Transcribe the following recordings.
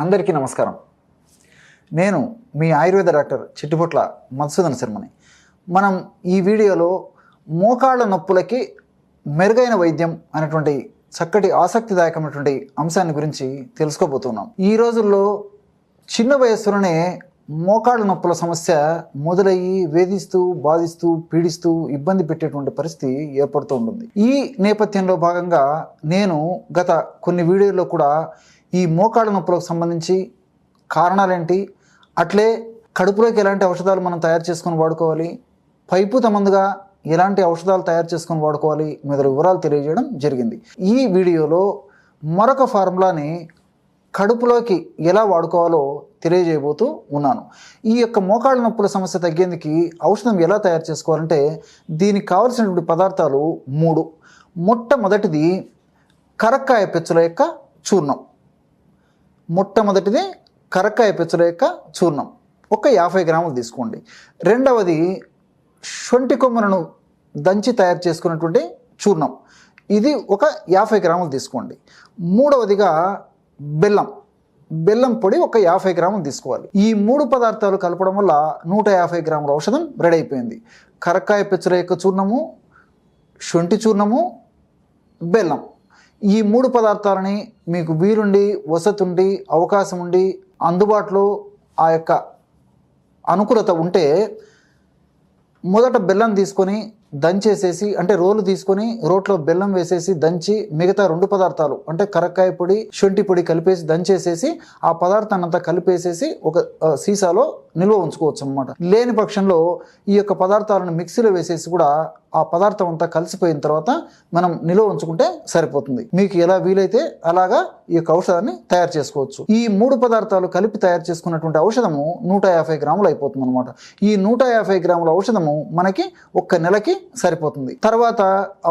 అందరికీ నమస్కారం. నేను మీ ఆయుర్వేద డాక్టర్ చిట్టిపొట్ల మధుసూదన్ శర్మని. మనం ఈ వీడియోలో మోకాళ్ళ నొప్పులకి మెరుగైన వైద్యం అనేటువంటి చక్కటి ఆసక్తిదాయకమైనటువంటి అంశాన్ని గురించి తెలుసుకోబోతున్నాం. ఈ రోజుల్లో చిన్న వయస్సులోనే మోకాళ్ళ నొప్పుల సమస్య మొదలయ్యి వేధిస్తూ బాధిస్తూ పీడిస్తూ ఇబ్బంది పెట్టేటువంటి పరిస్థితి ఏర్పడుతూ ఉంటుంది. ఈ నేపథ్యంలో భాగంగా నేను గత కొన్ని వీడియోల్లో కూడా ఈ మోకాళ్ళ నొప్పులకు సంబంధించి కారణాలేంటి, అట్లే కడుపులోకి ఎలాంటి ఔషధాలు మనం తయారు చేసుకొని వాడుకోవాలి, పైపూత మందుగా ఎలాంటి ఔషధాలు తయారు చేసుకొని వాడుకోవాలి మొదలగు వివరాలు తెలియజేయడం జరిగింది. ఈ వీడియోలో మరొక ఫార్ములాని కడుపులోకి ఎలా వాడుకోవాలో తెలియజేయబోతూ ఉన్నాను. ఈ యొక్క మోకాళ్ళ నొప్పుల సమస్య తగ్గేందుకు ఔషధం ఎలా తయారు చేసుకోవాలంటే దీనికి కావలసినటువంటి పదార్థాలు 3. మొట్టమొదటిది కరక్కాయ పెచ్చుల యొక్క చూర్ణం. మొట్టమొదటిది కరక్కాయ పెచ్చుల యొక్క చూర్ణం ఒక 50 గ్రాములు తీసుకోండి. రెండవది శొంఠి కొమ్ములను దంచి తయారు చేసుకున్నటువంటి చూర్ణం, ఇది ఒక 50 గ్రాములు తీసుకోండి. మూడవదిగా బెల్లం పొడి ఒక 50 గ్రాములు తీసుకోవాలి. ఈ 3 పదార్థాలు కలపడం వల్ల 150 గ్రాముల ఔషధం రెడీ అయిపోయింది. కరక్కాయ పెచ్చుల యొక్క చూర్ణము, శొంఠి చూర్ణము, బెల్లం. ఈ 3 పదార్థాలని మీకు వీలుండి వసతుండి అవకాశం ఉండి అందుబాటులో ఆ యొక్క అనుకూలత ఉంటే మొదట బెల్లం తీసుకొని దంచేసేసి, అంటే రోలు తీసుకొని రోట్లో బెల్లం వేసేసి దంచి మిగతా 2 పదార్థాలు అంటే కరక్కాయ పొడి శొంఠి పొడి కలిపేసి దంచేసేసి ఆ పదార్థాన్ని అంతా కలిపేసేసి ఒక సీసాలో నిల్వ ఉంచుకోవచ్చు అన్నమాట. లేని పక్షంలో ఈ యొక్క పదార్థాలను మిక్సీలో వేసేసి కూడా ఆ పదార్థం అంతా కలిసిపోయిన తర్వాత మనం నిల్వ ఉంచుకుంటే సరిపోతుంది. మీకు ఎలా వీలైతే అలాగా ఈ యొక్క ఔషధాన్ని తయారు చేసుకోవచ్చు. ఈ 3 పదార్థాలు కలిపి తయారు చేసుకున్నటువంటి ఔషధము 150 గ్రాములు అయిపోతుంది అనమాట. ఈ 150 గ్రాముల ఔషధము మనకి 1 నెలకి సరిపోతుంది. తర్వాత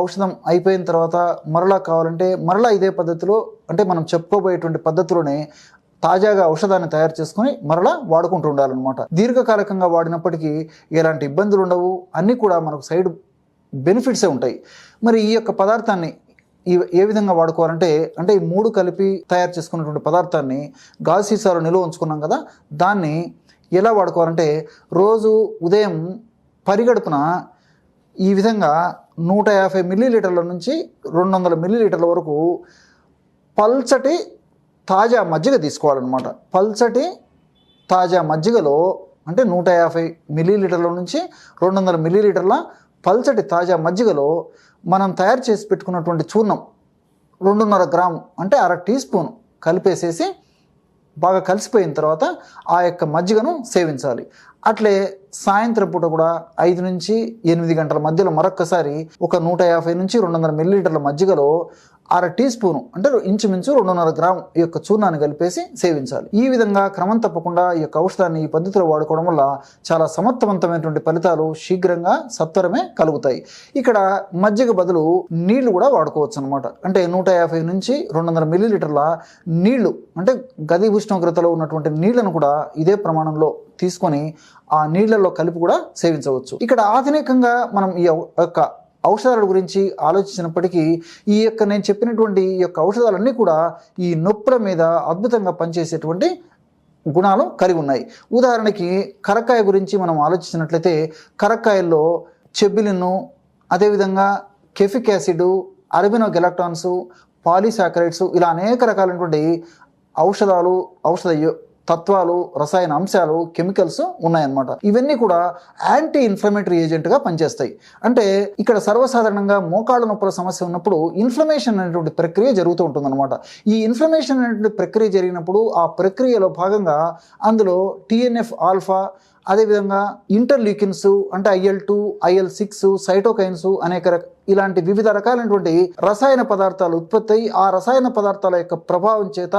ఔషధం అయిపోయిన తర్వాత మరలా కావాలంటే మరలా ఇదే పద్ధతిలో, అంటే మనం చెప్పుకోబోయేటువంటి పద్ధతిలోనే తాజాగా ఔషధాన్ని తయారు చేసుకొని మరలా వాడుకుంటూ ఉండాలన్నమాట. దీర్ఘకాలికంగా వాడినప్పటికీ ఎలాంటి ఇబ్బందులు ఉండవు, అన్నీ కూడా మనకు సైడ్ బెనిఫిట్సే ఉంటాయి. మరి ఈ యొక్క పదార్థాన్ని ఏ విధంగా వాడుకోవాలంటే, అంటే ఈ 3 కలిపి తయారు చేసుకున్నటువంటి పదార్థాన్ని గాజు సీసాలో నిల్వ ఉంచుకున్నాం కదా, దాన్ని ఎలా వాడుకోవాలంటే రోజు ఉదయం పరిగడుపున ఈ విధంగా 150 మిల్లీలీటర్ల నుంచి 200 మిల్లీలీటర్ల వరకు పల్చటి తాజా మజ్జిగ తీసుకోవాలన్నమాట. పల్చటి తాజా మజ్జిగలో, అంటే 150 మిల్లీలీటర్ల నుంచి 200 మిల్లీలీటర్ల పల్చటి తాజా మజ్జిగలో మనం తయారు చేసి పెట్టుకున్నటువంటి చూర్ణం 2.5 గ్రాము అంటే 1/2 టీ స్పూన్ కలిపేసేసి బాగా కలిసిపోయిన తర్వాత ఆ యొక్క మజ్జిగను సేవించాలి. అట్లే సాయంత్రం పూట కూడా 5 నుంచి 8 గంటల మధ్యలో మరొక్కసారి ఒక 150 నుంచి 200 మిల్లీలీటర్ల మజ్జిగలో 1/2 టీ స్పూను అంటే ఇంచుమించు 2.5 గ్రాము ఈ యొక్క చూర్ణాన్ని కలిపేసి సేవించాలి. ఈ విధంగా క్రమం తప్పకుండా ఈ యొక్క ఔషధాన్ని ఈ పద్ధతిలో వాడుకోవడం వల్ల చాలా సమర్థవంతమైనటువంటి ఫలితాలు శీఘ్రంగా సత్వరమే కలుగుతాయి. ఇక్కడ మజ్జిగ బదులు నీళ్లు కూడా వాడుకోవచ్చు అనమాట. అంటే 150 నుంచి 200 మిల్లీలీటర్ల నీళ్లు, అంటే గది ఉష్ణోగ్రతలో ఉన్నటువంటి నీళ్లను కూడా ఇదే ప్రమాణంలో తీసుకొని ఆ నీళ్లలో కలిపి కూడా సేవించవచ్చు. ఇక్కడ ఆధునికంగా మనం ఈ యొక్క ఔషధాల గురించి ఆలోచించినప్పటికీ ఈ యొక్క నేను చెప్పినటువంటి ఈ యొక్క ఔషధాలన్నీ కూడా ఈ నొప్పుల మీద అద్భుతంగా పనిచేసేటువంటి గుణాలు కలిగి ఉన్నాయి. ఉదాహరణకి కరక్కాయ గురించి మనం ఆలోచించినట్లయితే కరక్కాయల్లో చెబిలిన్, అదేవిధంగా కెఫిక్ యాసిడ్, అరబినో గెలాక్టాన్స్, పాలీసాకరైడ్స్ ఇలా అనేక రకాలైనటువంటి ఔషధాలు, ఔషధ తత్వాలు, రసాయన అంశాలు, కెమికల్స్ ఉన్నాయన్నమాట. ఇవన్నీ కూడా యాంటీ ఇన్ఫ్లమేటరీ ఏజెంట్గా పనిచేస్తాయి. అంటే ఇక్కడ సర్వసాధారణంగా మోకాళ్ళ నొప్పుల సమస్య ఉన్నప్పుడు ఇన్ఫ్లమేషన్ అనేటువంటి ప్రక్రియ జరుగుతూ ఉంటుందన్నమాట. ఈ ఇన్ఫ్లమేషన్ అనేటువంటి ప్రక్రియ జరిగినప్పుడు ఆ ప్రక్రియలో భాగంగా అందులో TNF ఆల్ఫా, అదేవిధంగా ఇంటర్లీకిన్స్ అంటే IL-2, IL-6, సైటోకైన్స్ ఇలాంటి వివిధ రకాలైనటువంటి రసాయన పదార్థాలు ఉత్పత్తి అయ్యి ఆ రసాయన పదార్థాల యొక్క ప్రభావం చేత,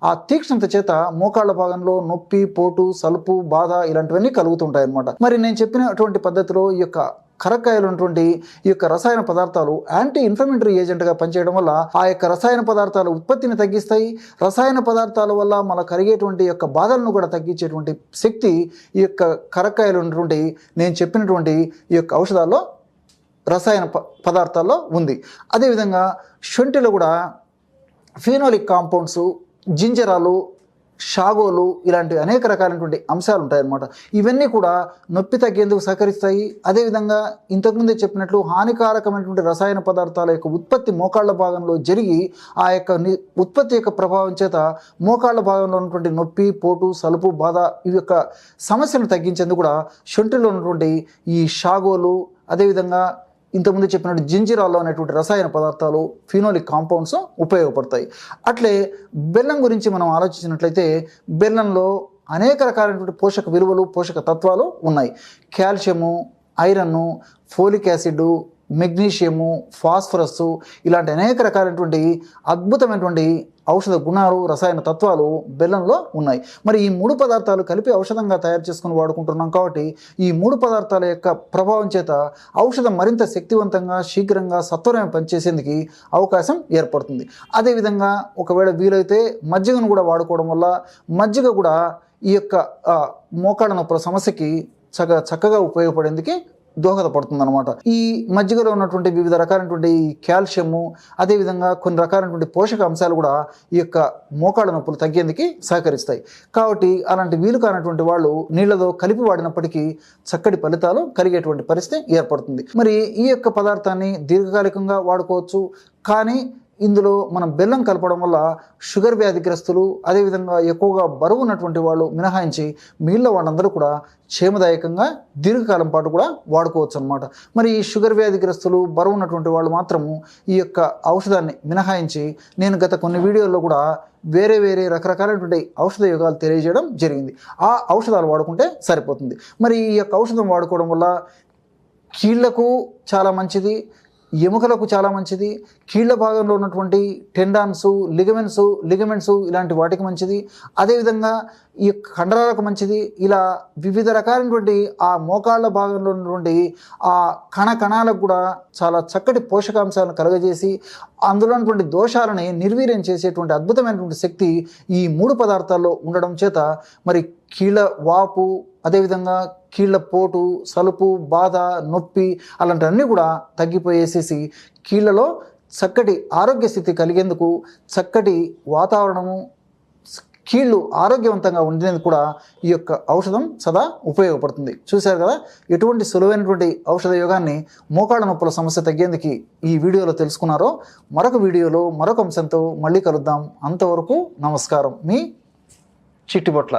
ఆ తీక్ష్ణత చేత మోకాళ్ళ భాగంలో నొప్పి, పోటు, సలుపు, బాధ ఇలాంటివన్నీ కలుగుతుంటాయి అన్నమాట. మరి నేను చెప్పినటువంటి పద్ధతిలో ఈ యొక్క కరక్కాయలు ఉన్నటువంటి ఈ యొక్క రసాయన పదార్థాలు యాంటీ ఇన్ఫ్లమేటరీ ఏజెంట్గా పనిచేయడం వల్ల ఆ యొక్క రసాయన పదార్థాల ఉత్పత్తిని తగ్గిస్తాయి. రసాయన పదార్థాల వల్ల మన కలిగేటువంటి యొక్క బాధలను కూడా తగ్గించేటువంటి శక్తి ఈ యొక్క కరక్కాయలు ఉన్నటువంటి నేను చెప్పినటువంటి ఈ యొక్క ఔషధాల్లో రసాయన పదార్థాల్లో ఉంది. అదేవిధంగా శొంఠిలో కూడా ఫినోలిక్ కాంపౌండ్స్, జింజరాలు, షాగోలు ఇలాంటి అనేక రకాలైనటువంటి అంశాలు ఉంటాయన్నమాట. ఇవన్నీ కూడా నొప్పి తగ్గేందుకు సహకరిస్తాయి. అదేవిధంగా ఇంతకుముందే చెప్పినట్లు హానికారకమైనటువంటి రసాయన పదార్థాల యొక్క ఉత్పత్తి మోకాళ్ళ భాగంలో జరిగి ఆ యొక్క ఉత్పత్తి యొక్క ప్రభావం చేత మోకాళ్ళ భాగంలో ఉన్నటువంటి నొప్పి, పోటు, సలుపు, బాధ ఈ యొక్క సమస్యలను తగ్గించేందుకు కూడా శొంఠిలో ఉన్నటువంటి ఈ షాగోలు, అదేవిధంగా ఇంతకుముందు చెప్పినట్టు జింజిరాల్లో అనేటువంటి రసాయన పదార్థాలు, ఫినోలిక్ కాంపౌండ్స్ ఉపయోగపడతాయి. అట్లే బెల్లం గురించి మనం ఆలోచించినట్లయితే బెల్లంలో అనేక రకాలైనటువంటి పోషక విలువలు, పోషక తత్వాలు ఉన్నాయి. Calcium, iron, folic acid, magnesium, phosphorus ఇలాంటి అనేక రకాలైనటువంటి అద్భుతమైనటువంటి ఔషధ గుణాలు, రసాయన తత్వాలు బెల్లంలో ఉన్నాయి. మరి ఈ 3 పదార్థాలు కలిపి ఔషధంగా తయారు చేసుకుని వాడుకుంటున్నాం కాబట్టి ఈ 3 పదార్థాల యొక్క ప్రభావం చేత ఔషధం మరింత శక్తివంతంగా, శీఘ్రంగా, సత్వరమే పనిచేసేందుకు అవకాశం ఏర్పడుతుంది. అదేవిధంగా ఒకవేళ వీలైతే మజ్జిగను కూడా వాడుకోవడం వల్ల మజ్జిగ కూడా ఈ యొక్క మోకాళ్ళ నొప్పుల సమస్యకి చక్కగా ఉపయోగపడేందుకు దోహదపడుతుంది అనమాట. ఈ మజ్జిగలో ఉన్నటువంటి వివిధ రకాలైనటువంటి కాల్షియము, అదేవిధంగా కొన్ని రకాలైనటువంటి పోషక అంశాలు కూడా ఈ యొక్క మోకాళ్ళ నొప్పులు తగ్గేందుకు సహకరిస్తాయి. కాబట్టి అలాంటి వీలు కానటువంటి వాళ్ళు నీళ్లతో కలిపి వాడినప్పటికీ చక్కటి ఫలితాలు కలిగేటువంటి పరిస్థితి ఏర్పడుతుంది. మరి ఈ యొక్క పదార్థాన్ని దీర్ఘకాలికంగా వాడుకోవచ్చు. కానీ ఇందులో మనం బెల్లం కలపడం వల్ల షుగర్ వ్యాధిగ్రస్తులు, అదేవిధంగా ఎక్కువగా బరువు ఉన్నటువంటి వాళ్ళు మినహాయించి మిగిలిన వాళ్ళందరూ కూడా క్షేమదాయకంగా దీర్ఘకాలం పాటు కూడా వాడుకోవచ్చు అన్నమాట. మరి ఈ షుగర్ వ్యాధిగ్రస్తులు, బరువు ఉన్నటువంటి వాళ్ళు మాత్రము ఈ యొక్క ఔషధాన్ని మినహాయించి నేను గత కొన్ని వీడియోల్లో కూడా వేరే రకరకాలైనటువంటి ఔషధ యోగాలు తెలియజేయడం జరిగింది. ఆ ఔషధాలు వాడుకుంటే సరిపోతుంది. మరి ఈ యొక్క ఔషధం వాడుకోవడం వల్ల కీళ్లకు చాలా మంచిది, ఎముకలకు చాలా మంచిది, కీళ్ల భాగంలో ఉన్నటువంటి టెండాన్స్, లిగమెంట్స్ ఇలాంటి వాటికి మంచిది, అదేవిధంగా ఈ కండరాలకు మంచిది. ఇలా వివిధ రకాలైనటువంటి ఆ మోకాళ్ళ భాగంలో ఉన్నటువంటి ఆ కణాలకు కూడా చాలా చక్కటి పోషకాంశాలను కలుగజేసి అందులో ఉన్నటువంటి దోషాలని నిర్వీర్యం చేసేటువంటి అద్భుతమైనటువంటి శక్తి ఈ 3 పదార్థాల్లో ఉండడం చేత మరి కీళ్ళ వాపు, అదేవిధంగా కీళ్ళ పోటు, సలుపు, బాధ, నొప్పి అలాంటివన్నీ కూడా తగ్గిపోయేసేసి కీళ్ళలో చక్కటి ఆరోగ్య స్థితి కలిగేందుకు, చక్కటి వాతావరణము, కీళ్ళు ఆరోగ్యవంతంగా ఉండేందుకు కూడా ఈ యొక్క ఔషధం సదా ఉపయోగపడుతుంది. చూశారు కదా ఎటువంటి సులువైనటువంటి ఔషధ యోగాన్ని మోకాళ్ళ నొప్పుల సమస్య తగ్గేందుకు ఈ వీడియోలో తెలుసుకున్నారో. మరొక వీడియోలో మరొక అంశంతో మళ్ళీ కలుద్దాం. అంతవరకు నమస్కారం. మీ చిట్టిబొట్ల.